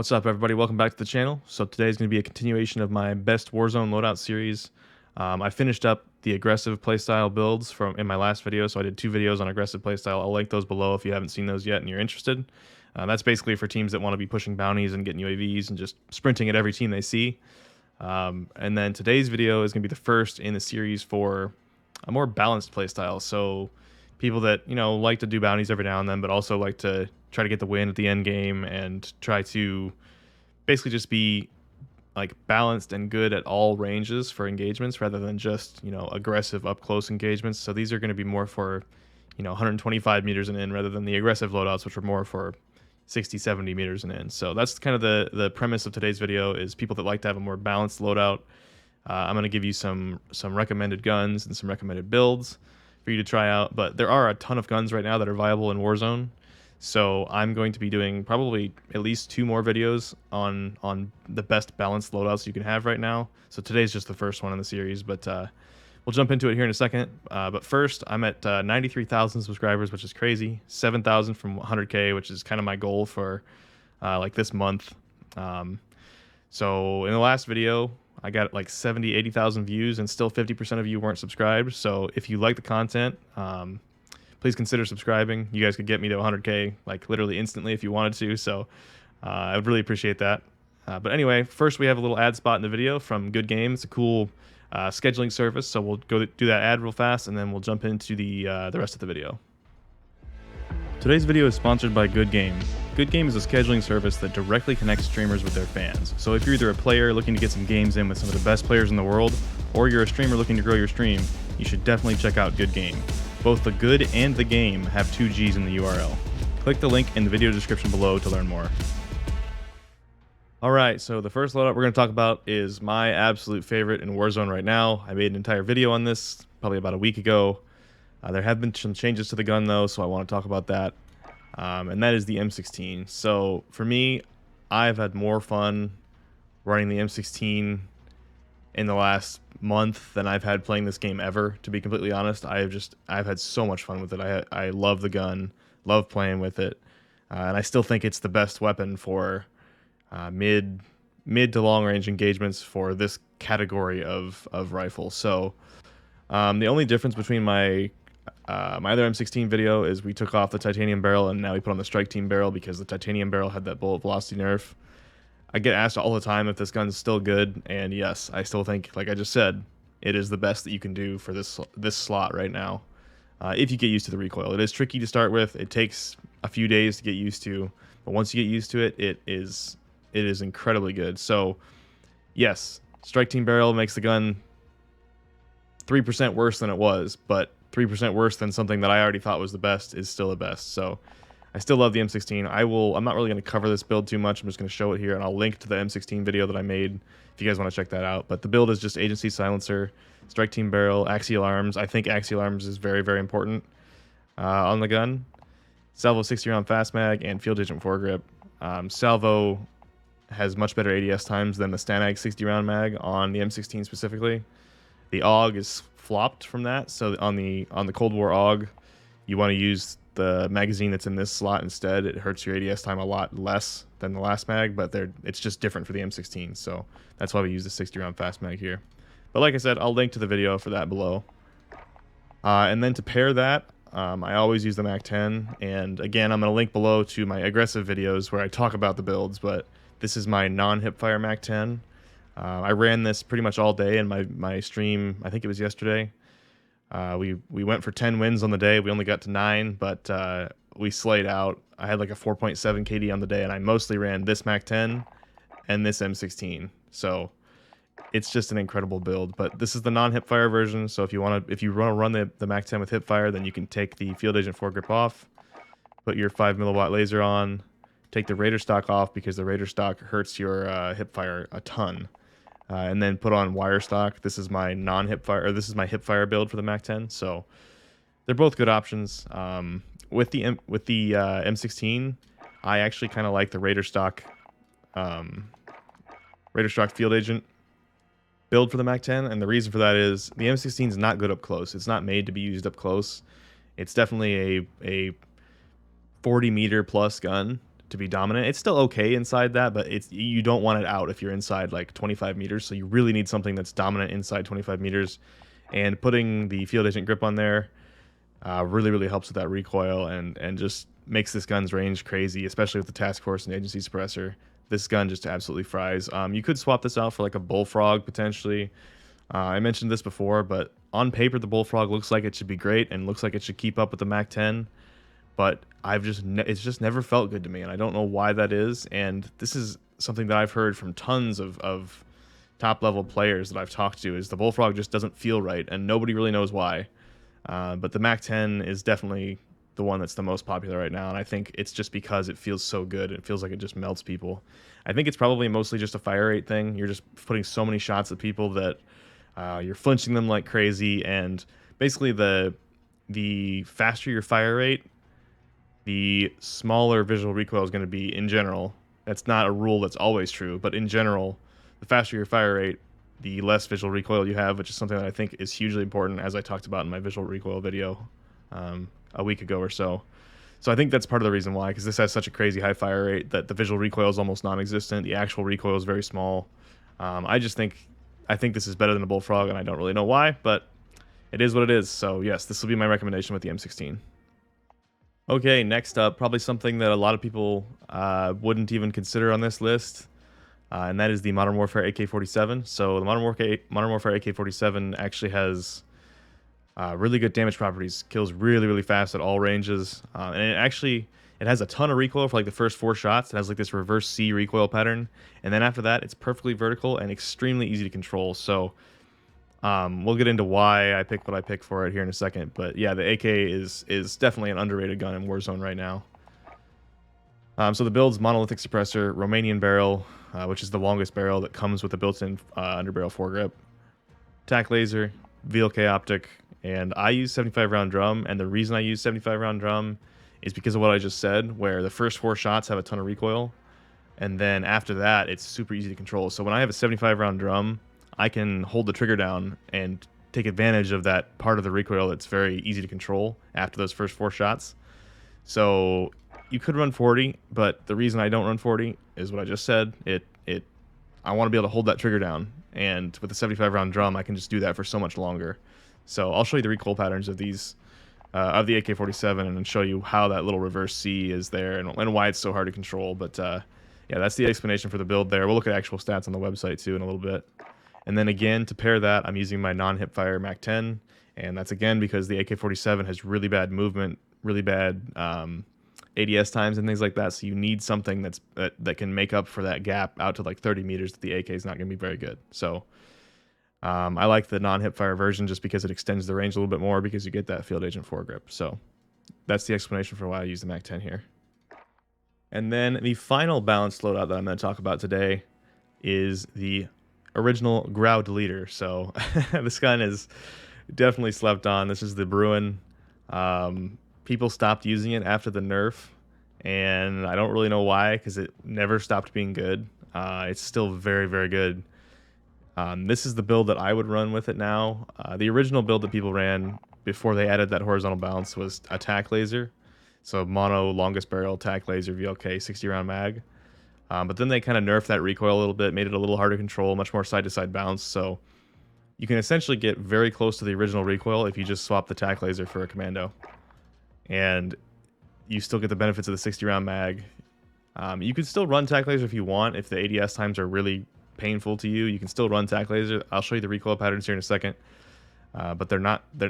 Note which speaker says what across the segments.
Speaker 1: What's up, everybody? Welcome back to the channel. So today is going to be a continuation of my best Warzone loadout series. I finished up the aggressive playstyle builds from in my last video, so I did 2 videos on aggressive playstyle. I'll link those below if you haven't seen those yet and you're interested. That's basically for teams that want to be pushing bounties and getting UAVs and just sprinting at every team they see. And then today's video is going to be the first in the series for a more balanced playstyle. So people that, like to do bounties every now and then, but also like to try to get the win at the end game and try to basically just be like balanced and good at all ranges for engagements rather than just, aggressive up close engagements. So these are going to be more for, 125 meters and in rather than the aggressive loadouts, which are more for 60, 70 meters and in. So that's kind of the premise of today's video, is people that like to have a more balanced loadout. I'm going to give you some recommended guns and some recommended builds for you to try out, but there are a ton of guns right now that are viable in Warzone. So I'm going to be doing probably at least 2 more videos on the best balanced loadouts you can have right now. So today's just the first one in the series, but we'll jump into it here in a second. But first, I'm at 93,000 subscribers, which is crazy. 7,000 from 100K, which is kind of my goal for like this month. So in the last video, I got like 70, 80,000 views, and still 50% of you weren't subscribed. So if you like the content, please consider subscribing. You guys could get me to 100K like literally instantly if you wanted to. So I would really appreciate that. But anyway, first we have a little ad spot in the video from Good Game. It's a cool scheduling service. So we'll go do that ad real fast, and then we'll jump into the rest of the video. Today's video is sponsored by Good Game. Good Game is a scheduling service that directly connects streamers with their fans. So if you're either a player looking to get some games in with some of the best players in the world, or you're a streamer looking to grow your stream, you should definitely check out Good Game. Both the good and the game have 2 G's in the URL. Click the link in the video description below to learn more. Alright, so the first loadout we're going to talk about is my absolute favorite in Warzone right now. I made an entire video on this probably about a week ago. There have been some changes to the gun though, so I want to talk about that. And that is the M16. So for me, I've had more fun running the M16 in the last month than I've had playing this game ever, to be completely honest. I've had so much fun with it. I love the gun, love playing with it, and I still think it's the best weapon for mid to long range engagements for this category of rifle. So the only difference between my other M16 video is we took off the titanium barrel and now we put on the strike team barrel because the titanium barrel had that bullet velocity nerf. I get asked all the time if this gun's still good, and yes, I still think, like I just said, it is the best that you can do for this slot right now. If you get used to the recoil. It is tricky to start with. It takes a few days to get used to, but once you get used to it, it is incredibly good. So yes, strike team barrel makes the gun 3% worse than it was, but 3% worse than something that I already thought was the best is still the best. So I still love the M16. I'm not really going to cover this build too much. I'm just going to show it here, and I'll link to the M16 video that I made if you guys want to check that out. But the build is just agency silencer, strike team barrel, axial arms. I think axial arms is very, very important on the gun. Salvo 60 round fast mag and field agent foregrip. Salvo has much better ADS times than the Stanag 60 round mag on the M16 specifically. The AUG is flopped from that, so on the Cold War AUG, you want to use the magazine that's in this slot instead. It hurts your ADS time a lot less than the last mag, but it's just different for the M16, so that's why we use the 60 round fast mag here. But like I said, I'll link to the video for that below. And then to pair that, I always use the MAC 10, and again, I'm going to link below to my aggressive videos where I talk about the builds, but this is my non-hipfire MAC 10. I ran this pretty much all day in my stream. I think it was yesterday. We went for 10 wins on the day. We only got to 9, but we slayed out. I had like a 4.7 KD on the day, and I mostly ran this MAC 10 and this M16. So it's just an incredible build. But this is the non-hipfire version. So if you want to run the MAC 10 with hipfire, then you can take the field agent foregrip off, put your 5 milliwatt laser on, take the Raider stock off because the Raider stock hurts your hipfire a ton. And then put on wire stock. This is my non-hipfire, or this is my hipfire build for the MAC 10. So they're both good options. With the M16, I actually kind of like the Raider stock field agent build for the MAC 10, and the reason for that is the M16 is not good up close. It's not made to be used up close. It's definitely a 40 meter plus gun, to be dominant. It's still okay inside that, but you don't want it out if you're inside like 25 meters. So you really need something that's dominant inside 25 meters. And putting the field agent grip on there really helps with that recoil and just makes this gun's range crazy, especially with the task force and agency suppressor. This gun just absolutely fries. You could swap this out for like a bullfrog potentially. I mentioned this before, but on paper the bullfrog looks like it should be great and looks like it should keep up with the MAC 10. But it's just never felt good to me, and I don't know why that is. And this is something that I've heard from tons of top level players that I've talked to, is the bullfrog just doesn't feel right, and nobody really knows why. But the MAC 10 is definitely the one that's the most popular right now, and I think it's just because it feels so good. It feels like it just melts people. I think it's probably mostly just a fire rate thing. You're just putting so many shots at people that you're flinching them like crazy, and basically the faster your fire rate, the smaller visual recoil is going to be in general. That's not a rule that's always true, but in general, the faster your fire rate, the less visual recoil you have, which is something that I think is hugely important, as I talked about in my visual recoil video a week ago or so. So I think that's part of the reason why, because this has such a crazy high fire rate that the visual recoil is almost non-existent. The actual recoil is very small. I think this is better than the bullfrog, and I don't really know why, but it is what it is. So yes, this will be my recommendation with the M16. Okay, next up, probably something that a lot of people wouldn't even consider on this list, and that is the Modern Warfare AK-47. So the Modern Warfare AK-47 actually has really good damage properties, kills really fast at all ranges, and it has a ton of recoil for like the first 4 shots. It has like this reverse C recoil pattern, and then after that, it's perfectly vertical and extremely easy to control. So we'll get into why I picked what I picked for it here in a second, but yeah, the AK is definitely an underrated gun in Warzone right now. So the build's monolithic suppressor, Romanian barrel, which is the longest barrel that comes with a built-in underbarrel foregrip, tac laser, VLK optic, and I use 75 round drum. And the reason I use 75 round drum is because of what I just said, where the first 4 shots have a ton of recoil, and then after that, it's super easy to control. So when I have a 75 round drum, I can hold the trigger down and take advantage of that part of the recoil that's very easy to control after those first 4 shots. So you could run 40, but the reason I don't run 40 is what I just said. I want to be able to hold that trigger down, and with a 75 round drum, I can just do that for so much longer. So I'll show you the recoil patterns of these of the AK-47 and then show you how that little reverse C is there and why it's so hard to control. But yeah, that's the explanation for the build there. We'll look at actual stats on the website too in a little bit. And then again, to pair that, I'm using my non-hipfire MAC 10, and that's again because the AK-47 has really bad movement, really bad ADS times and things like that. So you need something that can make up for that gap out to like 30 meters that the AK is not going to be very good. So I like the non-hipfire version just because it extends the range a little bit more because you get that field agent foregrip. So that's the explanation for why I use the MAC 10 here. And then the final balanced loadout that I'm going to talk about today is the original Grau deleter. So this gun is definitely slept on. This is the Bruen. People stopped using it after the nerf, and I don't really know why, because it never stopped being good. It's still very good. This is the build that I would run with it now. The original build that people ran before they added that horizontal bounce was a tac laser. So mono, longest barrel, tac laser, VLK, 60 round mag. But then they kind of nerfed that recoil a little bit, made it a little harder to control, much more side-to-side bounce. So you can essentially get very close to the original recoil if you just swap the tac laser for a commando. And you still get the benefits of the 60 round mag. You can still run tac laser if you want. If the ADS times are really painful to you, you can still run tac laser. I'll show you the recoil patterns here in a second. But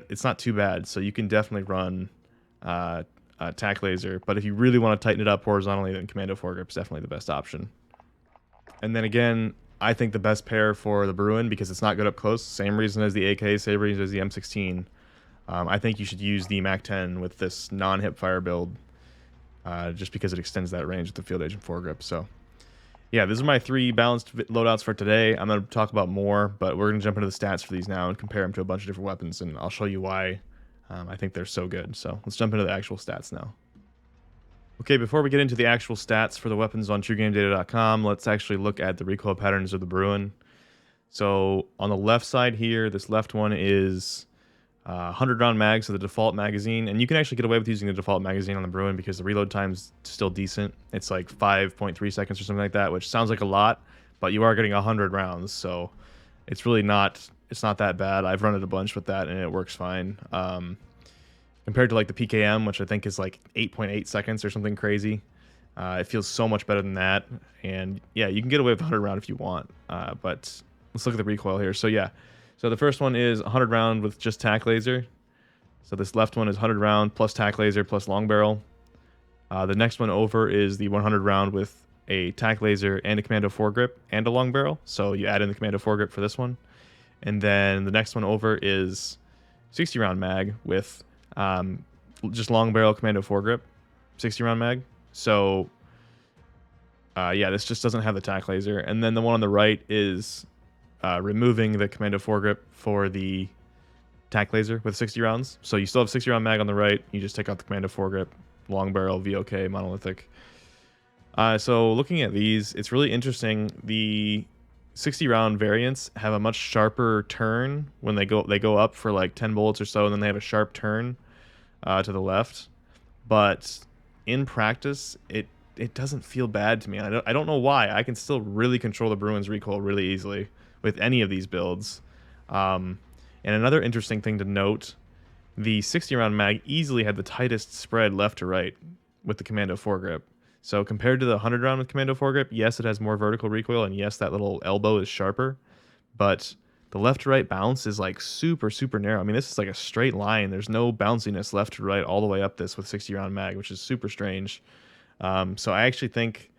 Speaker 1: it's not too bad. So you can definitely run tac laser, but if you really want to tighten it up horizontally, then commando foregrip is definitely the best option. And then again, I think the best pair for the Bruen, because it's not good up close, same reason as the AK, same reason as the M16. I think you should use the MAC 10 with this non-hipfire build, just because it extends that range with the field agent foregrip. So yeah, these are my 3 balanced loadouts for today. I'm going to talk about more, but we're going to jump into the stats for these now and compare them to a bunch of different weapons, and I'll show you why I think they're so good. So let's jump into the actual stats now. Okay, before we get into the actual stats for the weapons on TrueGameData.com, let's actually look at the recoil patterns of the Bruen. So on the left side here, this left one is 100 round mag, so the default magazine, and you can actually get away with using the default magazine on the Bruen because the reload time's still decent. It's like 5.3 seconds or something like that, which sounds like a lot, but you are getting 100 rounds, so it's really not that bad. I've run it a bunch with that and it works fine. Compared to like the PKM, which I think is like 8.8 seconds or something crazy. It feels so much better than that. And yeah, you can get away with 100 round if you want. But let's look at the recoil here. So yeah, so the first one is 100 round with just tack laser. So this left one is 100 round plus tack laser plus long barrel. The next one over is the 100 round with a tack laser and a commando foregrip and a long barrel. So you add in the commando foregrip for this one. And then the next one over is 60 round mag with just long barrel commando foregrip, 60 round mag. So yeah, this just doesn't have the tack laser. And then the one on the right is removing the commando foregrip for the tack laser with 60 rounds. So you still have 60 round mag on the right. You just take out the commando foregrip, long barrel, VOK, monolithic. So looking at these, it's really interesting. The 60 round variants have a much sharper turn when they go up for like 10 bullets or so, and then they have a sharp turn to the left. But in practice, it doesn't feel bad to me. I don't know why. I can still really control the Bruen's recoil really easily with any of these builds. And another interesting thing to note, the 60 round mag easily had the tightest spread left to right with the commando foregrip. So compared to the 100 round with commando foregrip, yes, it has more vertical recoil, and yes, that little elbow is sharper, but the left to right bounce is like super, super narrow. I mean, this is like a straight line. There's no bounciness left to right all the way up this with 60 round mag, which is super strange. So I actually think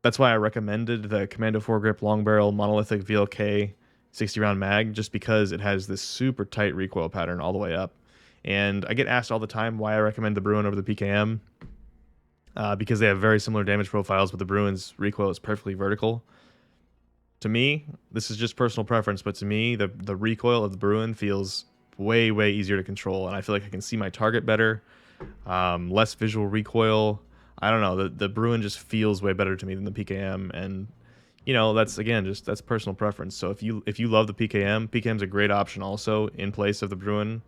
Speaker 1: that's why I recommended the commando foregrip long barrel monolithic VLK 60 round mag, just because it has this super tight recoil pattern all the way up. And I get asked all the time why I recommend the Bruen over the PKM. Because they have very similar damage profiles, but the Bruen's recoil is perfectly vertical. To me, this is just personal preference, but to me, the recoil of the Bruen feels way, way easier to control, and I feel like I can see my target better, less visual recoil. I don't know, the Bruen just feels way better to me than the PKM, and you know, that's personal preference. So if you love the PKM's a great option also in place of the Bruen,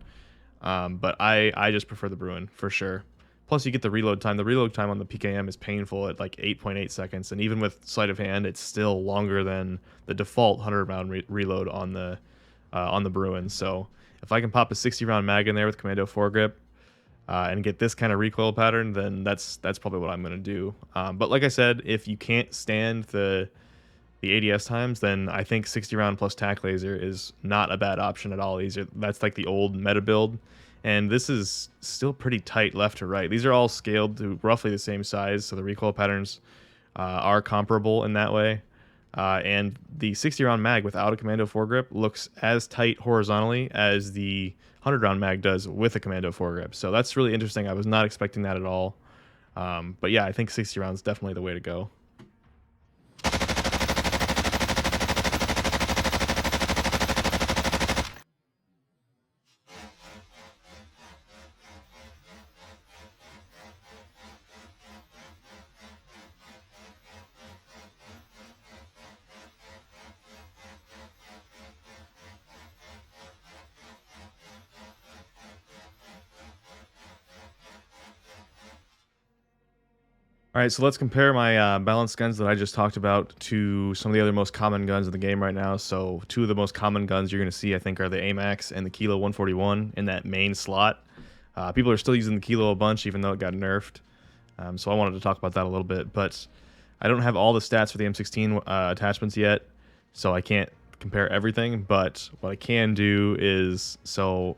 Speaker 1: but I just prefer the Bruen for sure. Plus, you get the reload time. The reload time on the PKM is painful at like 8.8 seconds, and even with sleight of hand, it's still longer than the default 100 round reload on the Bruen. So if I can pop a 60 round mag in there with commando foregrip and get this kind of recoil pattern, then that's probably what I'm gonna do. But like I said, if you can't stand the ADS times, then I think 60 round plus tack laser is not a bad option at all. That's like the old meta build. And this is still pretty tight left to right. These are all scaled to roughly the same size, so the recoil patterns are comparable in that way. And the 60 round mag without a commando foregrip looks as tight horizontally as the 100 round mag does with a commando foregrip. So that's really interesting. I was not expecting that at all. But yeah, I think 60 rounds is definitely the way to go. All right, so let's compare my balanced guns that I just talked about to some of the other most common guns in the game right now. So two of the most common guns you're going to see, I think, are the AMAX and the Kilo 141 in that main slot. People are still using the Kilo a bunch, even though it got nerfed. So I wanted to talk about that a little bit. But I don't have all the stats for the M16 attachments yet, so I can't compare everything. But what I can do is, so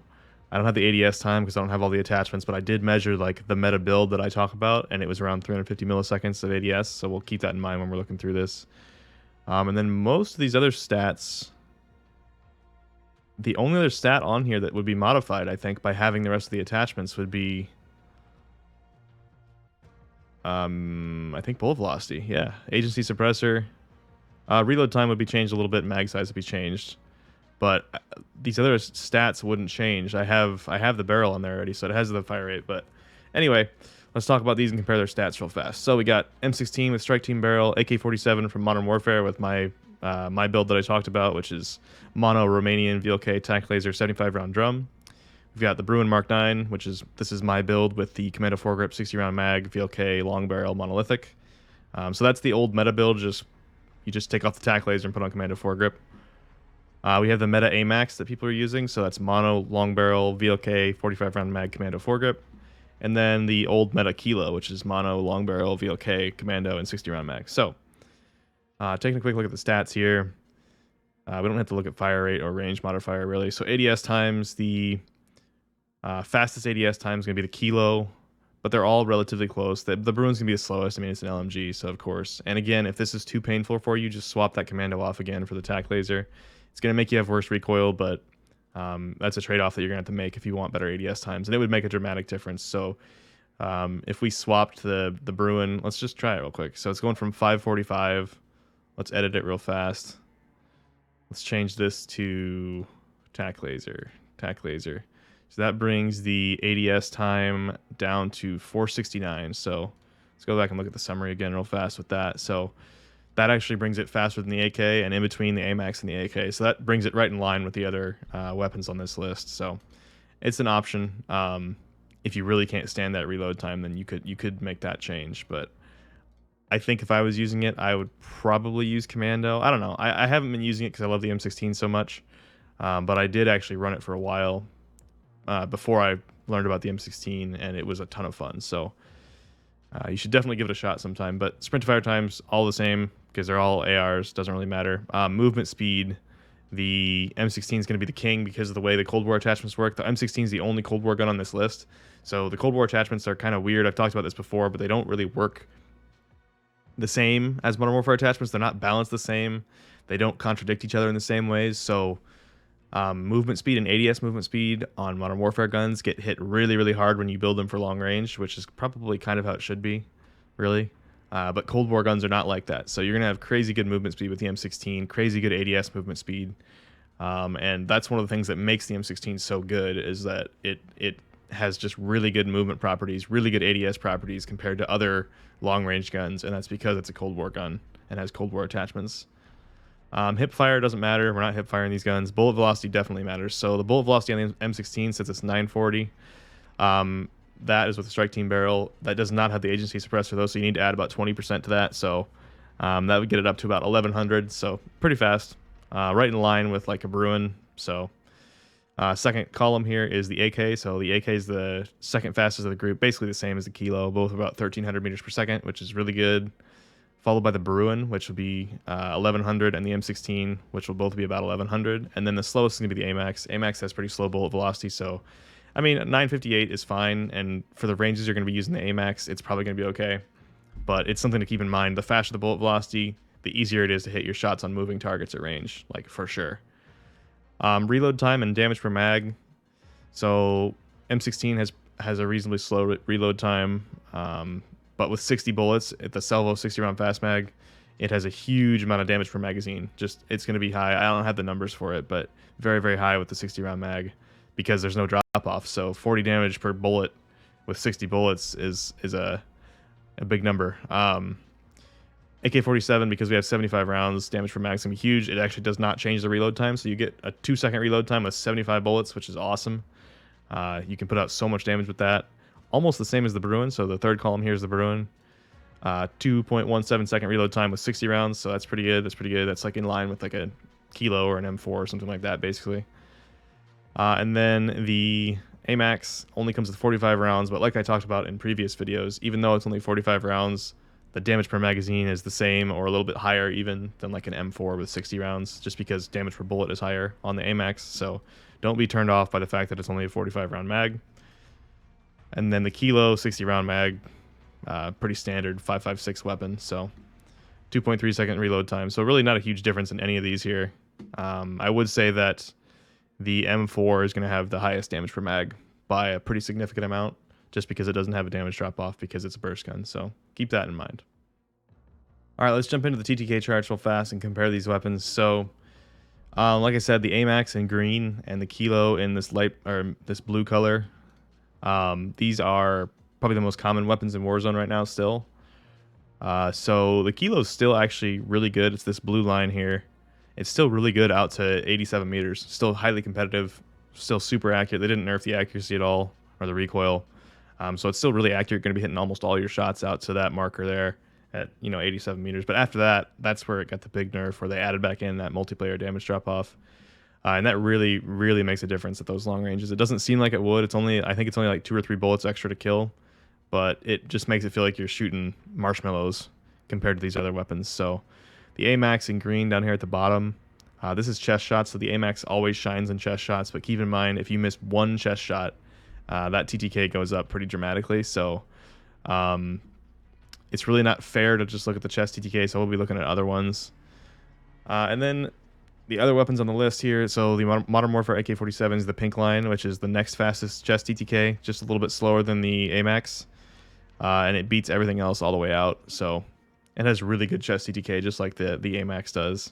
Speaker 1: I don't have the ADS time because I don't have all the attachments, but I did measure like the meta build that I talk about, and it was around 350 milliseconds of ADS, so we'll keep that in mind when we're looking through this. And then most of these other stats, the only other stat on here that would be modified, I think, by having the rest of the attachments would be, I think bullet velocity, yeah. Agency suppressor. Reload time would be changed a little bit, mag size would be changed. But these other stats wouldn't change. I have the barrel on there already, so it has the fire rate. But anyway, let's talk about these and compare their stats real fast. So we got M16 with strike team barrel, AK-47 from Modern Warfare with my my build that I talked about, which is mono Romanian VLK tac laser 75 round drum. We've got the Bruen Mark 9, this is my build with the Commando foregrip 60 round mag, VLK, long barrel, monolithic. So that's the old meta build. You just take off the tack laser and put on Commando foregrip. We have the meta AMAX that people are using, so that's mono, long barrel, VLK, 45 round mag, Commando foregrip. And then the old meta Kilo, which is mono, long barrel, VLK, Commando, and 60 round mag. So, taking a quick look at the stats here. We don't have to look at fire rate or range modifier really. So ADS times, the fastest ADS time is going to be the Kilo, but they're all relatively close. The Bruin's going to be the slowest. I mean, it's an LMG, so of course. And again, if this is too painful for you, just swap that Commando off again for the tack laser. It's going to make you have worse recoil, but that's a trade-off that you're going to have to make if you want better ADS times, and it would make a dramatic difference. So if we swapped the Bruen, let's just try it real quick. So it's going from 545. Let's edit it real fast. Let's change this to tack laser. So that brings the ADS time down to 469. So let's go back and look at the summary again real fast with that. So that actually brings it faster than the AK and in between the AMAX and the AK. So that brings it right in line with the other weapons on this list. So it's an option. If you really can't stand that reload time, then you could make that change. But I think if I was using it, I would probably use Commando. I don't know. I haven't been using it because I love the M16 so much. But I did actually run it for a while before I learned about the M16, and it was a ton of fun. So you should definitely give it a shot sometime. But sprint to fire times, all the same, because they're all ARs, doesn't really matter. Movement speed, the M16 is going to be the king because of the way the Cold War attachments work. The M16 is the only Cold War gun on this list. So the Cold War attachments are kind of weird. I've talked about this before, but they don't really work the same as Modern Warfare attachments. They're not balanced the same. They don't contradict each other in the same ways. So movement speed and ADS movement speed on Modern Warfare guns get hit really, really hard when you build them for long range, which is probably kind of how it should be, really. But Cold War guns are not like that. So you're going to have crazy good movement speed with the M16, crazy good ADS movement speed. And that's one of the things that makes the M16 so good, is that it has just really good movement properties, really good ADS properties compared to other long-range guns, and that's because it's a Cold War gun and has Cold War attachments. Hip fire doesn't matter. We're not hip firing these guns. Bullet velocity definitely matters. So the bullet velocity on the M16 says it's 940. That is with the strike team barrel. That does not have the agency suppressor though, so you need to add about 20% to that. So that would get it up to about 1100. So pretty fast, right in line with like a Bruen. So second column here is the AK. So the AK is the second fastest of the group, basically the same as the Kilo, both about 1300 meters per second, which is really good. Followed by the Bruen, which will be 1100, and the M16, which will both be about 1100. And then the slowest is going to be the AMAX. AMAX has pretty slow bullet velocity, so I mean 958 is fine, and for the ranges you're going to be using the AMAX, it's probably going to be okay. But it's something to keep in mind. The faster the bullet velocity, the easier it is to hit your shots on moving targets at range, like for sure. Reload time and damage per mag. So M16 has a reasonably slow reload time. But with 60 bullets at the Salvo 60 round fast mag, it has a huge amount of damage per magazine. It's going to be high. I don't have the numbers for it, but very, very high with the 60 round mag because there's no drop off. So 40 damage per bullet with 60 bullets is a big number. AK-47, because we have 75 rounds, damage per mag is going to be huge. It actually does not change the reload time. So you get a 2-second reload time with 75 bullets, which is awesome. You can put out so much damage with that. Almost the same as the Bruen, so the third column here is the Bruen. 2.17 second reload time with 60 rounds, so that's pretty good. That's like in line with like a Kilo or an M4 or something like that, basically. And then the AMAX only comes with 45 rounds, but like I talked about in previous videos, even though it's only 45 rounds, the damage per magazine is the same or a little bit higher even than like an M4 with 60 rounds, just because damage per bullet is higher on the AMAX. So don't be turned off by the fact that it's only a 45 round mag. And then the Kilo 60 round mag, pretty standard 5.56 weapon, so 2.3 second reload time. So really not a huge difference in any of these here. I would say that the M4 is going to have the highest damage per mag by a pretty significant amount, just because it doesn't have a damage drop off because it's a burst gun. So keep that in mind. All right, let's jump into the TTK charts real fast and compare these weapons. So like I said, the AMAX in green and the Kilo in this this blue color. These are probably the most common weapons in Warzone right now still. So the Kilo is still actually really good. It's this blue line here. It's still really good out to 87 meters. Still highly competitive. still super accurate. They didn't nerf the accuracy at all, or the recoil. So it's still really accurate. Going to be hitting almost all your shots out to that marker there at 87 meters. But after that, that's where it got the big nerf, where they added back in that multiplayer damage drop off, and that really really makes a difference at those long ranges. It doesn't seem like it would. I think it's only like 2 or 3 bullets extra to kill, but it just makes it feel like you're shooting marshmallows compared to these other weapons. So the AMAX in green down here at the bottom. This is chest shots, so the AMAX always shines in chest shots, but keep in mind, if you miss one chest shot, that TTK goes up pretty dramatically. So it's really not fair to just look at the chest TTK, so we'll be looking at other ones. And then the other weapons on the list here, so the Modern Warfare AK-47 is the pink line, which is the next fastest chest TTK, just a little bit slower than the AMAX, and it beats everything else all the way out. So it has really good chest TTK, just like the AMAX does.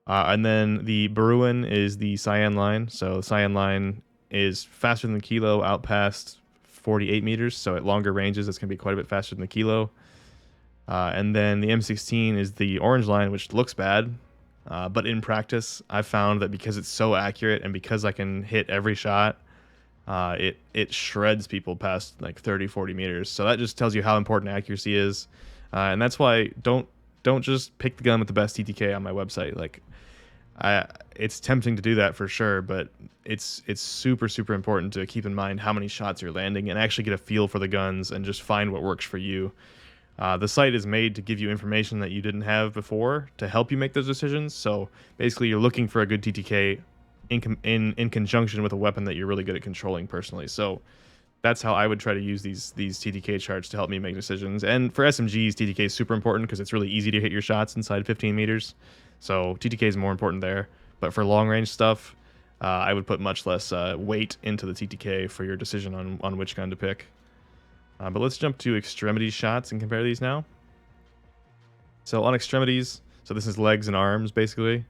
Speaker 1: And then the Bruen is the cyan line. So the cyan line is faster than the Kilo out past 48 meters. So at longer ranges, it's going to be quite a bit faster than the Kilo. And then the M16 is the orange line, which looks bad. But in practice, I've found that because it's so accurate and because I can hit every shot, it shreds people past like 30, 40 meters. So that just tells you how important accuracy is. And that's why don't just pick the gun with the best TTK on my website. Like, it's tempting to do that for sure, but it's super super important to keep in mind how many shots you're landing and actually get a feel for the guns and just find what works for you. The site is made to give you information that you didn't have before to help you make those decisions. So basically, you're looking for a good TTK in conjunction with a weapon that you're really good at controlling personally. So that's how I would try to use these TTK charts to help me make decisions. And for SMGs, TTK is super important because it's really easy to hit your shots inside 15 meters. So TTK is more important there. But for long range stuff, I would put much less weight into the TTK for your decision on which gun to pick. But let's jump to extremity shots and compare these now. So on extremities, so this is legs and arms basically.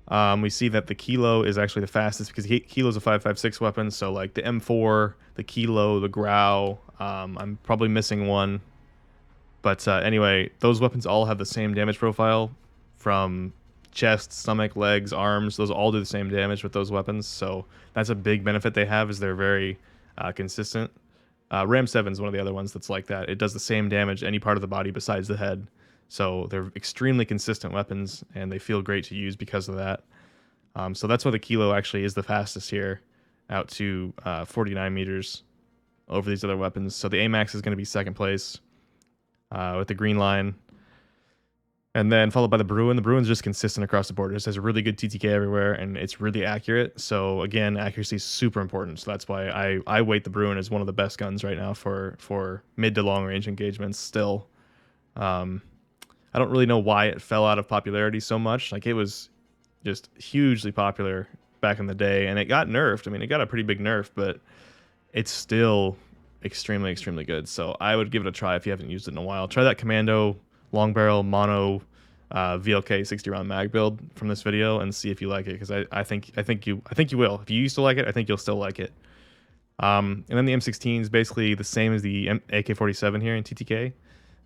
Speaker 1: We see that the Kilo is actually the fastest because Kilo is a 5.56 weapon. So like the M4, the Kilo, the Grau, I'm probably missing one. But anyway, those weapons all have the same damage profile from chest, stomach, legs, arms. Those all do the same damage with those weapons. So that's a big benefit they have, is they're very consistent. Ram 7 is one of the other ones that's like that. It does the same damage any part of the body besides the head. So they're extremely consistent weapons, and they feel great to use because of that. So that's why the Kilo actually is the fastest here, out to 49 meters over these other weapons. So the AMAX is going to be second place with the green line. And then followed by the Bruen. The Bruen's just consistent across the board. It just has a really good TTK everywhere, and it's really accurate. So again, accuracy is super important. So that's why I weight the Bruen as one of the best guns right now for mid to long range engagements still. I don't really know why it fell out of popularity so much. Like, it was just hugely popular back in the day, and it got nerfed. I mean, it got a pretty big nerf, but it's still extremely, extremely good. So I would give it a try if you haven't used it in a while. Try that Commando long barrel mono VLK 60 round mag build from this video and see if you like it, because I think you will. If you used to like it, I think you'll still like it. And then the M16 is basically the same as the AK-47 here in TTK.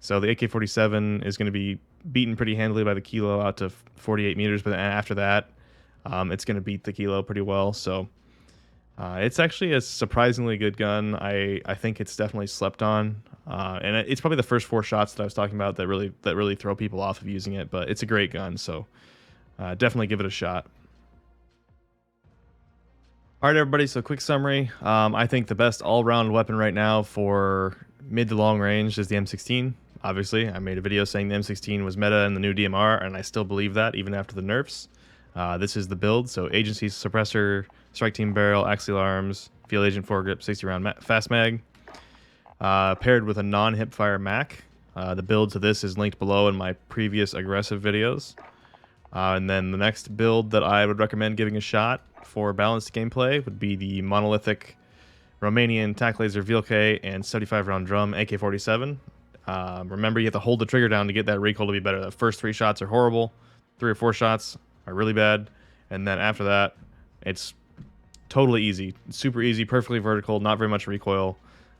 Speaker 1: So the AK-47 is going to be beaten pretty handily by the Kilo out to 48 meters, but then after that, it's going to beat the Kilo pretty well. So it's actually a surprisingly good gun. I think it's definitely slept on, and it's probably the first 4 shots that I was talking about that really throw people off of using it. But it's a great gun, so definitely give it a shot. All right, everybody. So quick summary. I think the best all-round weapon right now for mid to long range is the M16. Obviously, I made a video saying the M16 was meta in the new DMR, and I still believe that even after the nerfs. This is the build. So agency suppressor, strike team barrel, axial arms, field agent foregrip, 60 round fast mag, paired with a non-hip fire MAC. The build to this is linked below in my previous aggressive videos. And then the next build that I would recommend giving a shot for balanced gameplay would be the monolithic Romanian tac laser VLK and 75 round drum AK-47. Remember, you have to hold the trigger down to get that recoil to be better. The first 3 shots are horrible. 3 or 4 shots are really bad. And then after that, it's totally easy. Super easy, perfectly vertical, not very much recoil.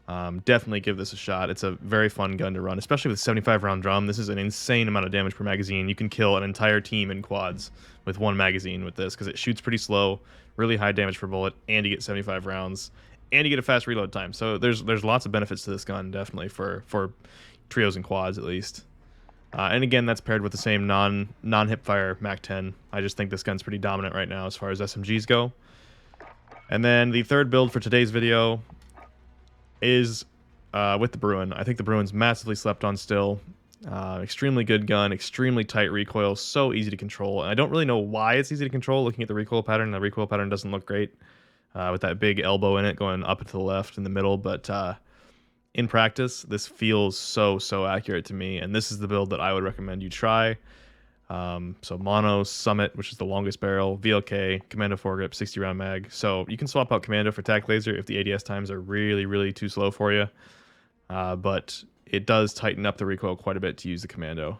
Speaker 1: Definitely give this a shot. It's a very fun gun to run, especially with 75 round drum. This is an insane amount of damage per magazine. You can kill an entire team in quads with 1 magazine with this, because it shoots pretty slow, really high damage per bullet, and you get 75 rounds, and you get a fast reload time. So there's lots of benefits to this gun, definitely for trios and quads at least. And again, that's paired with the same non-hipfire MAC 10. I just think this gun's pretty dominant right now as far as SMGs go. And then the third build for today's video is with the Bruen. I think the Bruen's massively slept on still. Extremely good gun, extremely tight recoil, so easy to control. And I don't really know why it's easy to control. Looking at the recoil pattern doesn't look great with that big elbow in it going up and to the left in the middle. But in practice, this feels so accurate to me. And this is the build that I would recommend you try. So Mono, Summit, which is the longest barrel, VLK, Commando foregrip, 60 round mag. So you can swap out Commando for Tac Laser if the ADS times are really too slow for you. But it does tighten up the recoil quite a bit to use the Commando.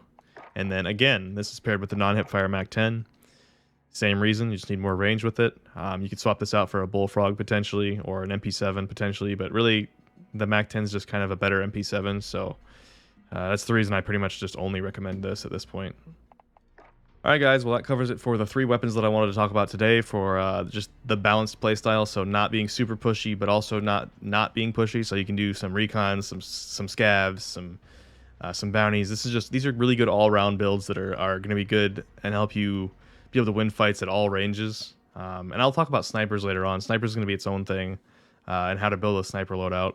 Speaker 1: And then again, this is paired with the non-hipfire MAC 10. Same reason, you just need more range with it. You could swap this out for a Bullfrog potentially, or an MP7 potentially, but really the MAC 10 is just kind of a better MP7. So that's the reason I pretty much just only recommend this at this point. Alright guys, well that covers it for the 3 weapons that I wanted to talk about today for just the balanced playstyle, so not being super pushy, but also not being pushy, so you can do some recons, some scavs, some bounties. These are really good all-around builds that are going to be good and help you be able to win fights at all ranges. And I'll talk about snipers later on. Snipers is going to be its own thing, and how to build a sniper loadout.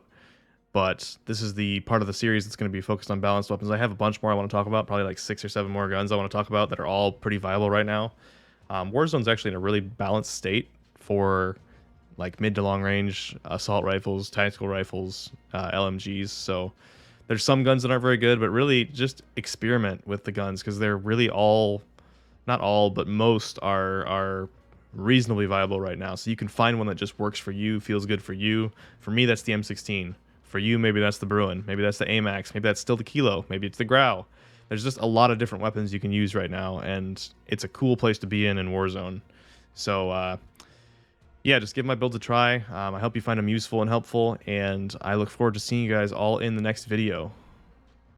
Speaker 1: But this is the part of the series that's going to be focused on balanced weapons. I have a bunch more I want to talk about, probably like 6 or 7 more guns I want to talk about that are all pretty viable right now. Warzone's actually in a really balanced state for like mid to long range assault rifles, tactical rifles, LMGs. So there's some guns that aren't very good, but really just experiment with the guns because they're really all, not all, but most are reasonably viable right now. So you can find one that just works for you, feels good for you. For me, that's the M16. For you, maybe that's the Bruen, maybe that's the AMAX, maybe that's still the Kilo, maybe it's the Grau. There's just a lot of different weapons you can use right now, and it's a cool place to be in Warzone. So, yeah, just give my builds a try. I hope you find them useful and helpful, and I look forward to seeing you guys all in the next video.